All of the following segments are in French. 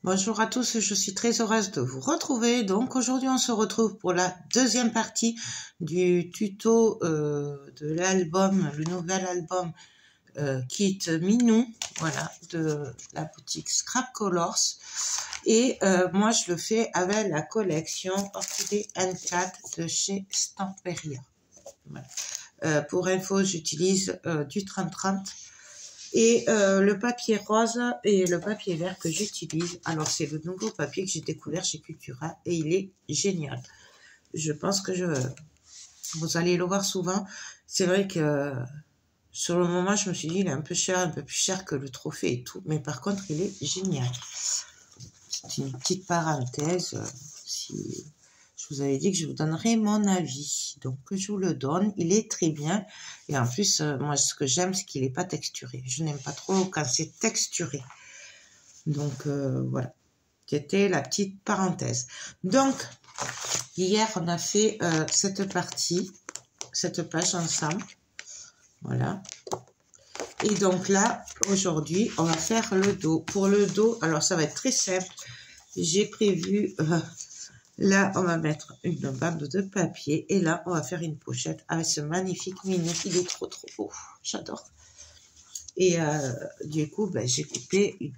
Bonjour à tous, je suis très heureuse de vous retrouver. Donc aujourd'hui on se retrouve pour la deuxième partie du tuto de l'album, le nouvel album Kit Minou, voilà, de la boutique Scrap Colors. Et moi je le fais avec la collection Orchidée N4 de chez Stamperia. Voilà. Pour info, j'utilise du 30-30. Et le papier rose et le papier vert que j'utilise, alors c'est le nouveau papier que j'ai découvert chez Cultura et il est génial. Je pense que vous allez le voir souvent. C'est vrai que sur le moment, je me suis dit, il est un peu cher, un peu plus cher que le trophée et tout. Mais par contre, il est génial. C'est une petite parenthèse. Si je vous avais dit que je vous donnerais mon avis. Donc, je vous le donne. Il est très bien. Et en plus, moi, ce que j'aime, c'est qu'il n'est pas texturé. Je n'aime pas trop quand c'est texturé. Donc, voilà. C'était la petite parenthèse. Donc, hier, on a fait cette page ensemble. Voilà. Et donc là, aujourd'hui, on va faire le dos. Pour le dos, alors ça va être très simple. J'ai prévu... là, on va mettre une bande de papier et là, on va faire une pochette avec ce magnifique mini. Il est trop beau. J'adore. Et du coup, j'ai coupé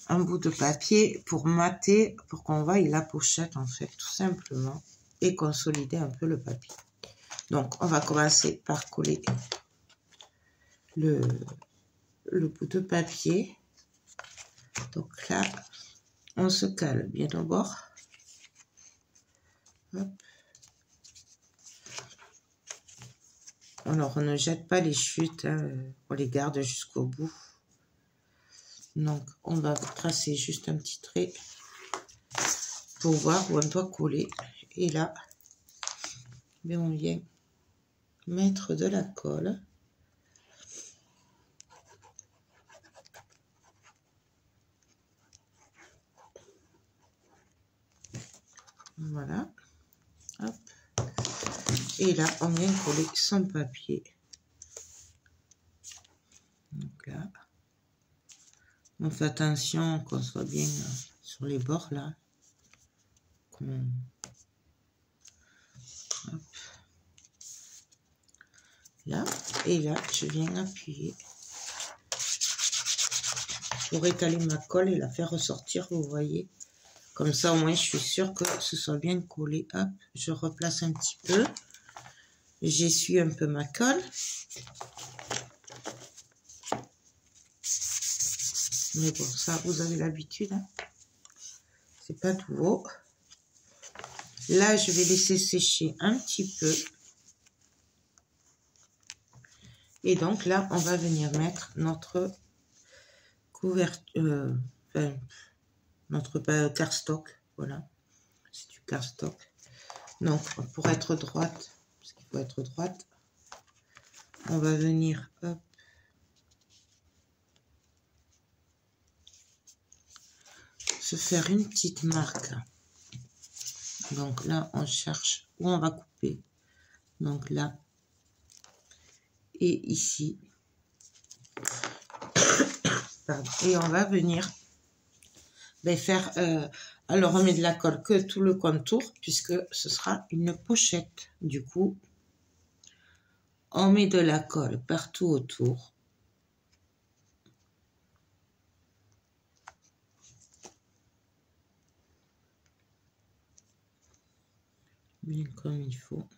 un bout de papier pour mater, pour qu'on voie la pochette, en fait, tout simplement, et consolider un peu le papier. Donc, on va commencer par coller le bout de papier. Donc là, on se cale bien au bord. Hop. Alors, on ne jette pas les chutes, hein, on les garde jusqu'au bout. Donc, on va tracer juste un petit trait pour voir où on doit coller. Et là, on vient mettre de la colle. Voilà. Hop. Et là, on vient coller son papier. Donc là, on fait attention qu'on soit bien sur les bords là. Hop. Là, et là, je viens appuyer pour étaler ma colle et la faire ressortir, vous voyez. Comme ça, au moins, je suis sûre que ce soit bien collé. Hop, je replace un petit peu. J'essuie un peu ma colle. Mais bon, ça, vous avez l'habitude. Hein. C'est pas tout haut. Là, je vais laisser sécher un petit peu. Et donc là, on va venir mettre notre couverture, notre cardstock. Voilà, c'est du cardstock. Donc, pour être droite, parce qu'il faut être droite, on va venir, hop, se faire une petite marque. Donc là, on cherche où on va couper. Donc là, et ici. Pardon. Et on va venir faire... alors, on met de la colle que tout le contour, puisque ce sera une pochette. Du coup, on met de la colle partout autour. Bien comme il faut.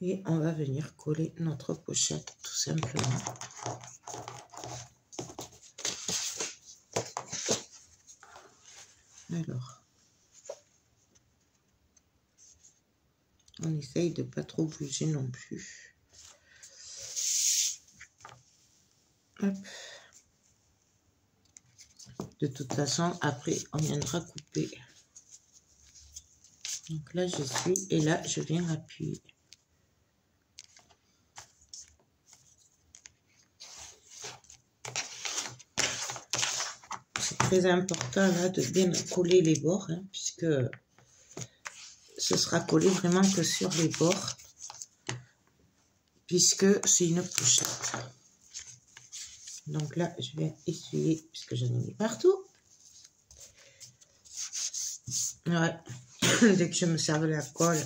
Et on va venir coller notre pochette, tout simplement. Alors, on essaye de pas trop bouger non plus. Hop. De toute façon, après, on viendra couper. Donc là, je suis, et là, je viens appuyer. C'est très important, là, de bien coller les bords, hein, puisque ce sera collé vraiment que sur les bords, puisque c'est une pochette. Donc là, je vais essuyer puisque j'en ai mis partout. Ouais, dès que je me sers de la colle,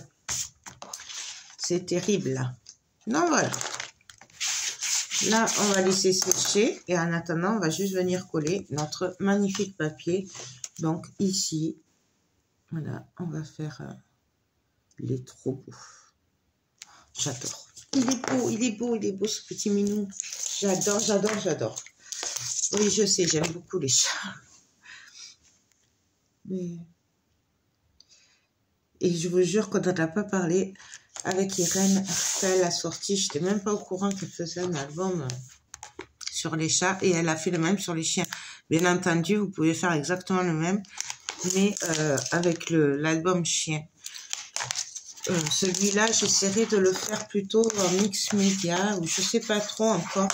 c'est terrible là. Donc voilà. Là, on va laisser sécher et en attendant, on va juste venir coller notre magnifique papier. Donc ici, voilà, on va faire... il est trop beau. J'adore. Il est beau, il est beau, il est beau ce petit minou. J'adore, j'adore, j'adore. Oui, je sais, j'aime beaucoup les chats. Mais... Et je vous jure qu'on n'en a pas parlé avec Irène quand elle a sorti. Je n'étais même pas au courant qu'elle faisait un album sur les chats et elle a fait le même sur les chiens. Bien entendu, vous pouvez faire exactement le même, mais avec l'album chien. Celui-là, j'essaierai de le faire plutôt en mix média ou je sais pas trop encore,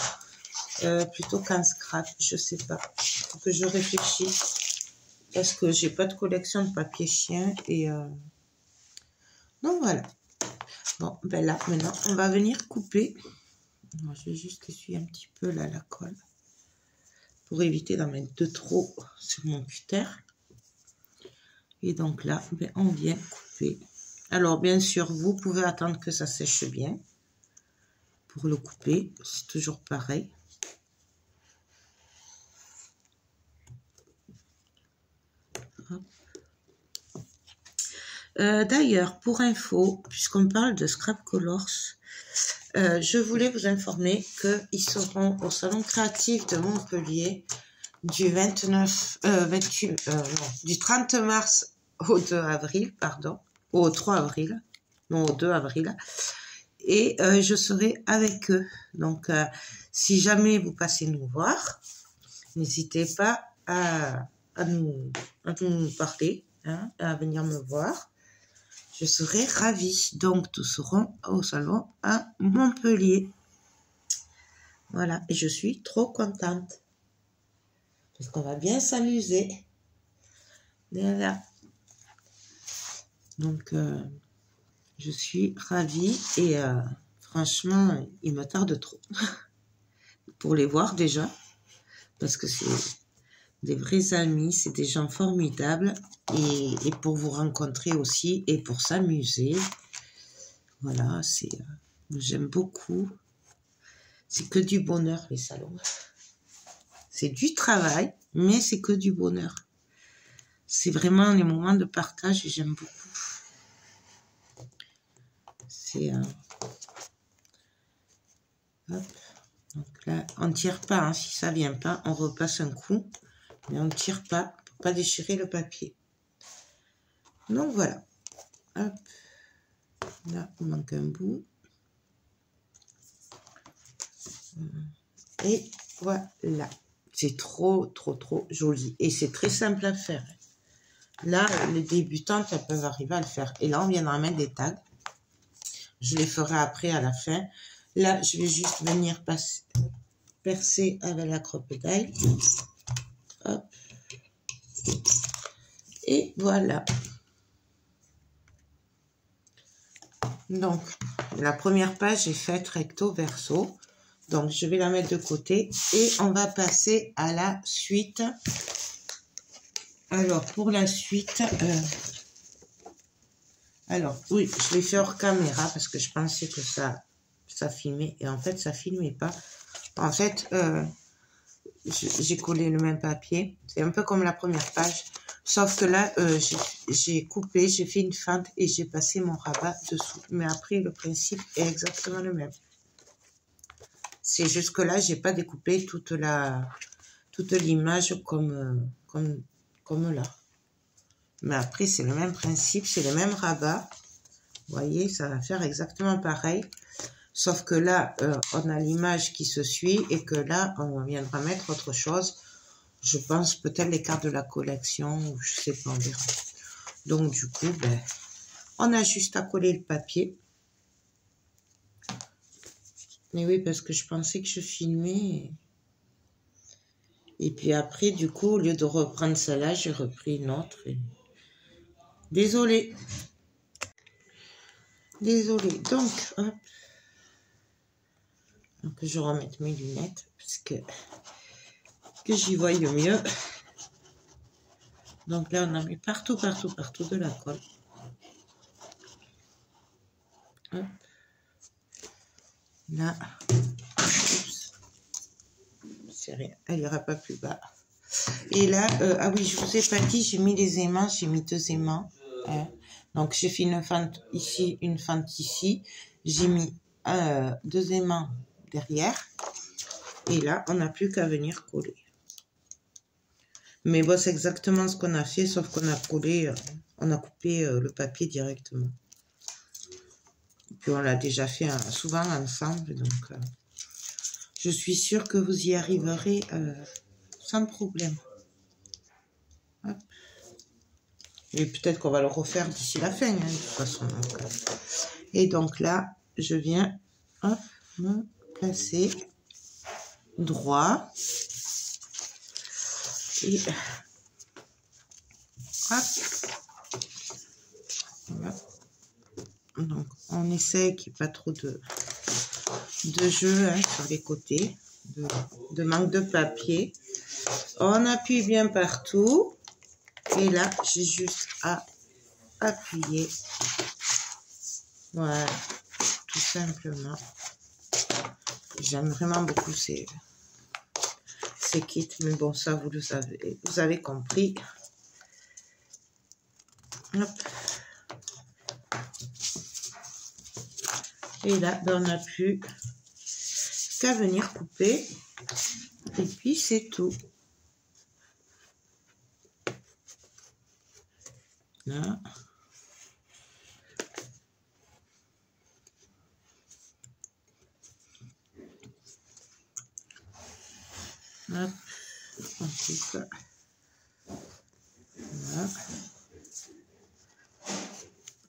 plutôt qu'en scrap, je sais pas. Faut que je réfléchisse parce que j'ai pas de collection de papier chien et donc voilà. Bon, ben là, maintenant, on va venir couper. Alors, je vais juste essuyer un petit peu là la colle pour éviter d'en mettre de trop sur mon cutter. Et donc là, ben, on vient couper. Alors, bien sûr, vous pouvez attendre que ça sèche bien pour le couper. C'est toujours pareil. D'ailleurs, pour info, puisqu'on parle de Scrap Colors, je voulais vous informer qu'ils seront au Salon Créatif de Montpellier du 30 mars au 2 avril, pardon, au 3 avril, non au 2 avril, et je serai avec eux. Donc, si jamais vous passez nous voir, n'hésitez pas à nous parler, hein, à venir me voir. Je serai ravie. Donc, nous serons au salon à Montpellier. Voilà, et je suis trop contente. Parce qu'on va bien s'amuser. Voilà. Donc, je suis ravie et franchement, il me tarde trop. Pour les voir déjà. Parce que c'est des vrais amis, c'est des gens formidables. Et pour vous rencontrer aussi et pour s'amuser. Voilà, c'est... j'aime beaucoup. C'est que du bonheur, les salons. C'est du travail, mais c'est que du bonheur. C'est vraiment les moments de partage et j'aime beaucoup. C'est... hop. Donc là, on ne tire pas. Hein. Si ça ne vient pas, on repasse un coup. Mais on ne tire pas pour ne pas déchirer le papier. Donc voilà. Hop. Là, il manque un bout. Et voilà. C'est trop, trop, trop joli. Et c'est très simple à faire. Là, les débutantes, elles peuvent arriver à le faire. Et là, on viendra mettre des tags. Je les ferai après, à la fin. Là, je vais juste venir percer avec la crocodile. Hop. Et voilà. Donc, la première page est faite recto verso. Donc, je vais la mettre de côté. Et on va passer à la suite. Alors, pour la suite... alors, oui, je l'ai fait hors caméra parce que je pensais que ça filmait. Et en fait, ça filmait pas. En fait, j'ai collé le même papier. C'est un peu comme la première page. Sauf que là, j'ai coupé, j'ai fait une fente et j'ai passé mon rabat dessous. Mais après, le principe est exactement le même. C'est juste que là, j'ai pas découpé toute l'image comme là. Mais après, c'est le même principe, c'est le même rabat. Vous voyez, ça va faire exactement pareil. Sauf que là, on a l'image qui se suit et que là, on viendra mettre autre chose. Je pense peut-être les cartes de la collection, ou je sais pas, on verra. Donc du coup, ben, on a juste à coller le papier. Mais oui, parce que je pensais que je filmais. Et puis après, du coup, au lieu de reprendre celle-là, j'ai repris une autre. Et... désolée. Désolée. Donc, hop. Donc, je vais remettre mes lunettes parce que j'y voie mieux. Donc là, on a mis partout de la colle. Hop. Là, c'est rien, elle ira pas plus bas. Et là, ah oui, je vous ai pas dit, j'ai mis les aimants, j'ai mis 2 aimants. Hein. Donc j'ai fait une fente ici, une fente ici. J'ai mis 2 aimants derrière. Et là, on n'a plus qu'à venir coller. Mais bon, c'est exactement ce qu'on a fait, sauf qu'on a collé, on a coupé le papier directement. Puis on l'a déjà fait souvent ensemble, donc je suis sûre que vous y arriverez sans problème. Hop. Et peut-être qu'on va le refaire d'ici la fin, hein, de toute façon. Donc, et donc là, je viens hop, me placer droit. Et hop. Voilà. Donc, on essaie qu'il n'y ait pas trop de jeu hein, sur les côtés, de manque de papier. On appuie bien partout. Et là, j'ai juste à appuyer. Voilà, tout simplement. J'aime vraiment beaucoup ces kits, mais bon, ça, vous avez compris. Hop. Et là, ben, on n'a plus qu'à venir couper. Et puis, c'est tout. Là. Hop. On coupe. Voilà.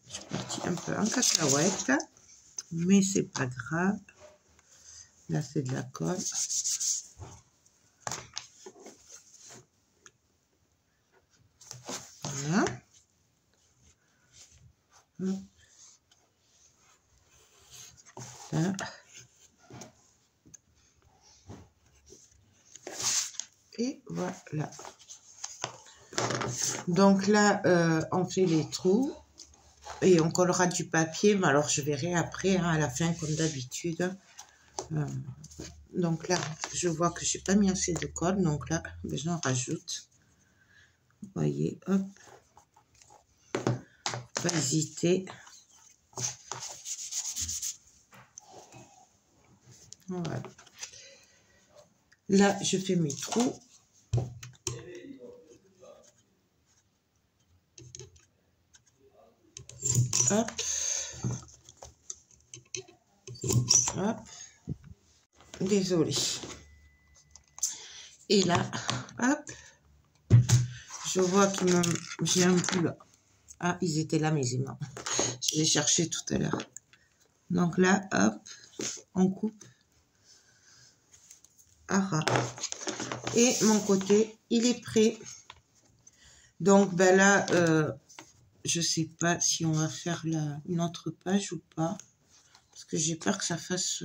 Je suis partie un peu en cacahuète. Mais c'est pas grave. Là, c'est de la colle. Voilà. Là. Et voilà. Donc là, on fait les trous. Et on collera du papier, mais alors je verrai après, hein, à la fin, comme d'habitude. Donc là, je vois que j'ai pas mis assez de colle, donc là, ben, j'en rajoute. Vous voyez, hop. Pas hésiter. Voilà. Là, je fais mes trous. Hop. Hop. Désolée. Et là, hop. Je vois qu'il me... J'ai un bout là. Ah, ils étaient là, mes aimants. Je les cherchais tout à l'heure. Donc là, hop. On coupe. À ras. Et mon côté, il est prêt. Donc, ben là... je sais pas si on va faire une autre page ou pas. Parce que j'ai peur que ça fasse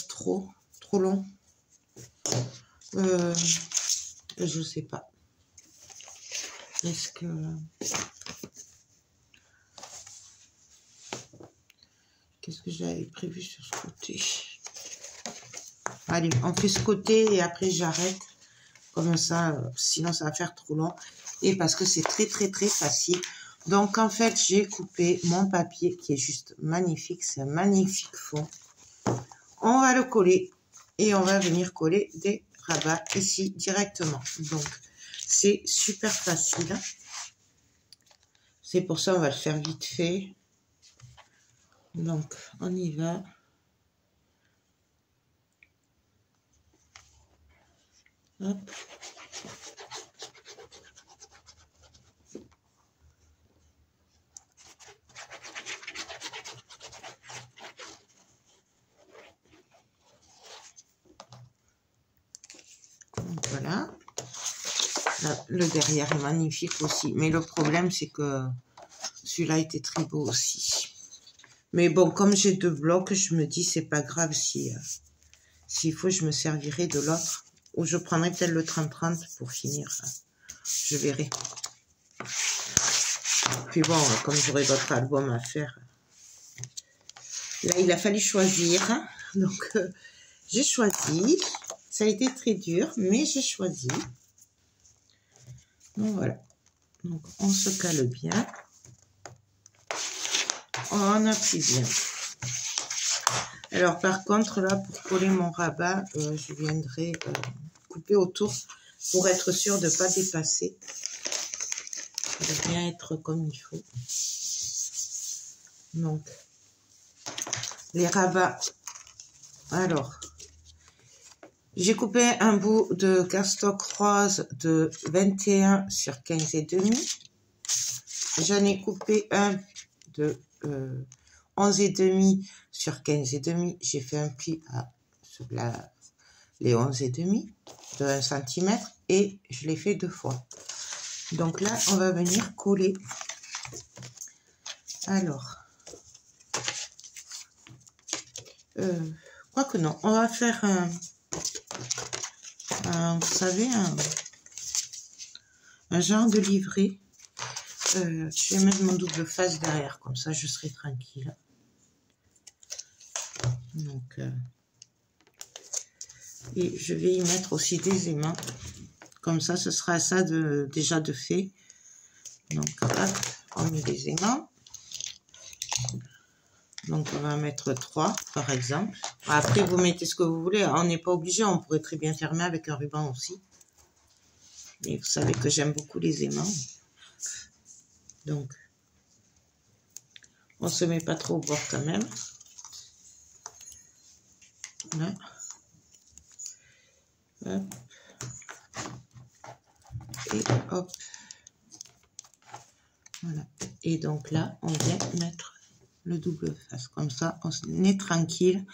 trop long. Je sais pas. Est-ce que... Qu'est-ce que j'avais prévu sur ce côté? Allez, on fait ce côté et après j'arrête. Comme ça, sinon ça va faire trop long. Et parce que c'est très facile. Donc en fait, j'ai coupé mon papier qui est juste magnifique. C'est un magnifique fond. On va le coller et on va venir coller des rabats ici directement. Donc c'est super facile. C'est pour ça on va le faire vite fait. Donc on y va. Hop. Voilà. Là, le derrière est magnifique aussi. Mais le problème, c'est que celui-là était très beau aussi. Mais bon, comme j'ai 2 blocs, je me dis c'est pas grave si s'il faut, je me servirai de l'autre. Ou je prendrai peut-être le 30-30 pour finir. Je verrai. Puis bon, comme j'aurai d'autres albums à faire. Là, il a fallu choisir. Donc, j'ai choisi. Ça a été très dur, mais j'ai choisi. Donc voilà. Donc, on se cale bien. On appuie bien. Alors, par contre, là, pour coller mon rabat, je viendrai couper autour pour être sûr de ne pas dépasser. Ça doit bien être comme il faut. Donc, les rabats. Alors, j'ai coupé un bout de cardstock rose de 21 sur 15,5. J'en ai coupé un de 11,5 sur 15,5. J'ai fait un pli sur les 11,5 de 1 cm et je l'ai fait 2 fois. Donc là, on va venir coller. Alors, quoique non, on va faire vous savez, un genre de livret. Je vais mettre mon double face derrière, comme ça je serai tranquille. Donc, et je vais y mettre aussi des aimants. Comme ça, ce sera ça déjà de fait. Donc, hop, on met des aimants. Donc, on va mettre 3, par exemple. Après, vous mettez ce que vous voulez. On n'est pas obligé, on pourrait très bien fermer avec un ruban aussi. Et vous savez que j'aime beaucoup les aimants. Donc, on se met pas trop au bord quand même. Là. Hop. Et hop. Voilà. Et donc là, on vient mettre le double face. Comme ça, on est tranquille.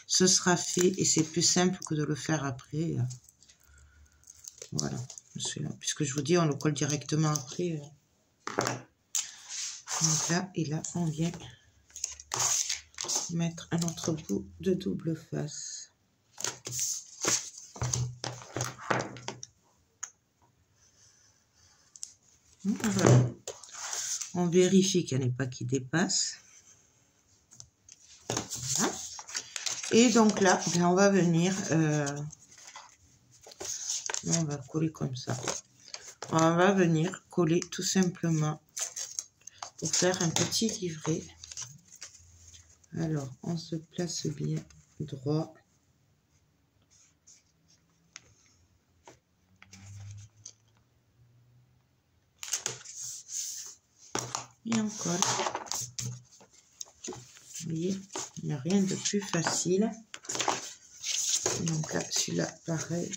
Ce sera fait et c'est plus simple que de le faire après. Voilà. Puisque je vous dis, on le colle directement après. Donc là, et là, on vient mettre un autre bout de double face. Voilà. On vérifie qu'il n'y en ait pas qui dépasse. Voilà. Et donc là, on va venir... on va coller comme ça. On va venir coller tout simplement pour faire un petit livret. Alors, on se place bien droit. Et on colle. Vous voyez, il n'y a rien de plus facile. Donc là, celui-là, pareil.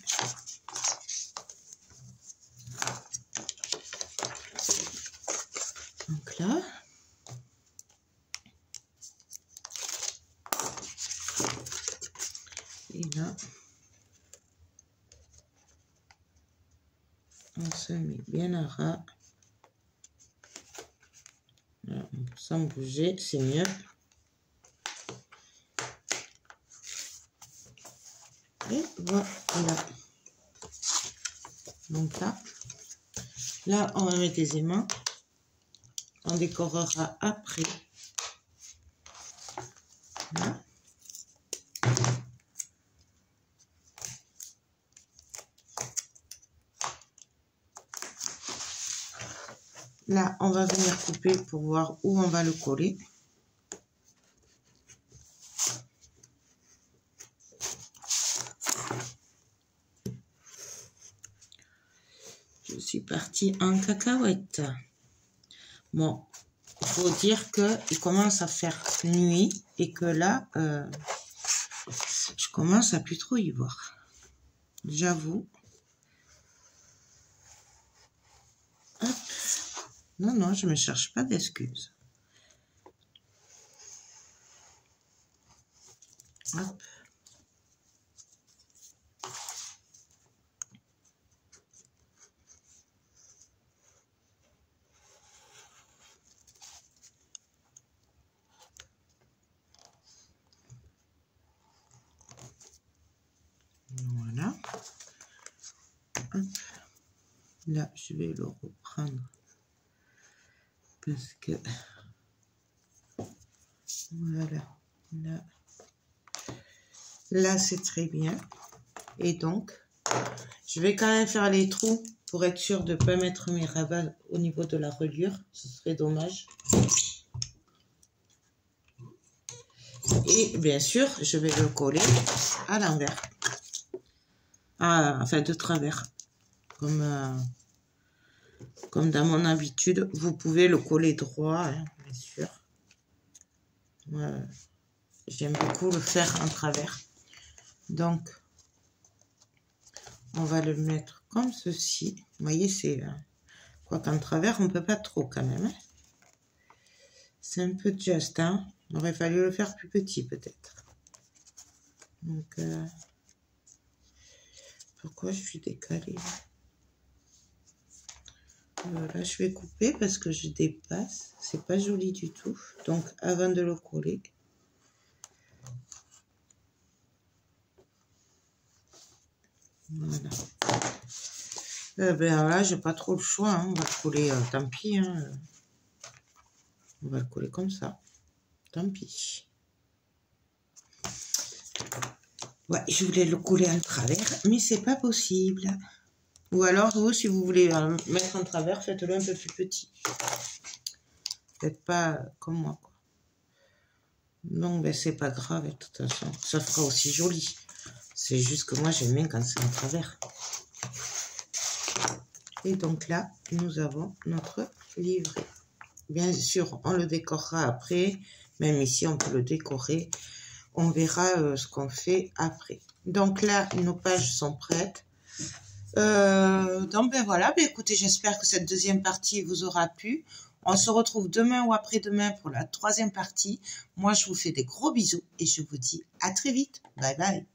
Donc là. Et là. On se met bien à ras. Voilà, sans bouger, c'est mieux. Et voilà. Donc là, on va mettre des aimants. On décorera après. Voilà. Là, on va venir couper pour voir où on va le coller. Je suis partie en cacahuète. Bon, il faut dire qu'il commence à faire nuit et que là, je commence à plus trop y voir. J'avoue. Hop. Non, non, je ne me cherche pas d'excuses. Hop. Hop. Là, je vais le reprendre parce que voilà, là c'est très bien. Et donc, je vais quand même faire les trous pour être sûr de ne pas mettre mes rabats au niveau de la reliure. Ce serait dommage. Et bien sûr, je vais le coller à l'envers. Enfin, de travers. Comme dans mon habitude, vous pouvez le coller droit, hein, bien sûr. Moi, j'aime beaucoup le faire en travers. Donc, on va le mettre comme ceci. Vous voyez, c'est... quoi qu'en travers, on ne peut pas trop quand même. Hein. C'est un peu juste, hein. Il aurait fallu le faire plus petit peut-être. Donc, pourquoi je suis décalée là? Voilà, je vais couper parce que je dépasse. C'est pas joli du tout. Donc, avant de le coller, voilà. Ben là, j'ai pas trop le choix. Hein. On va le coller, tant pis. Hein. On va le coller comme ça. Tant pis. Ouais, je voulais le coller en travers, mais c'est pas possible. Ou alors, vous, si vous voulez mettre en travers, faites-le un peu plus petit. Faites pas comme moi, quoi. Donc, ben, c'est pas grave, de toute façon. Ça fera aussi joli. C'est juste que moi, j'aime bien quand c'est en travers. Et donc là, nous avons notre livret. Bien sûr, on le décorera après. Même ici, on peut le décorer. On verra ce qu'on fait après. Donc là, nos pages sont prêtes. Donc ben voilà, ben écoutez, j'espère que cette deuxième partie vous aura plu. On se retrouve demain ou après-demain pour la troisième partie. Moi, je vous fais des gros bisous et je vous dis à très vite. Bye bye.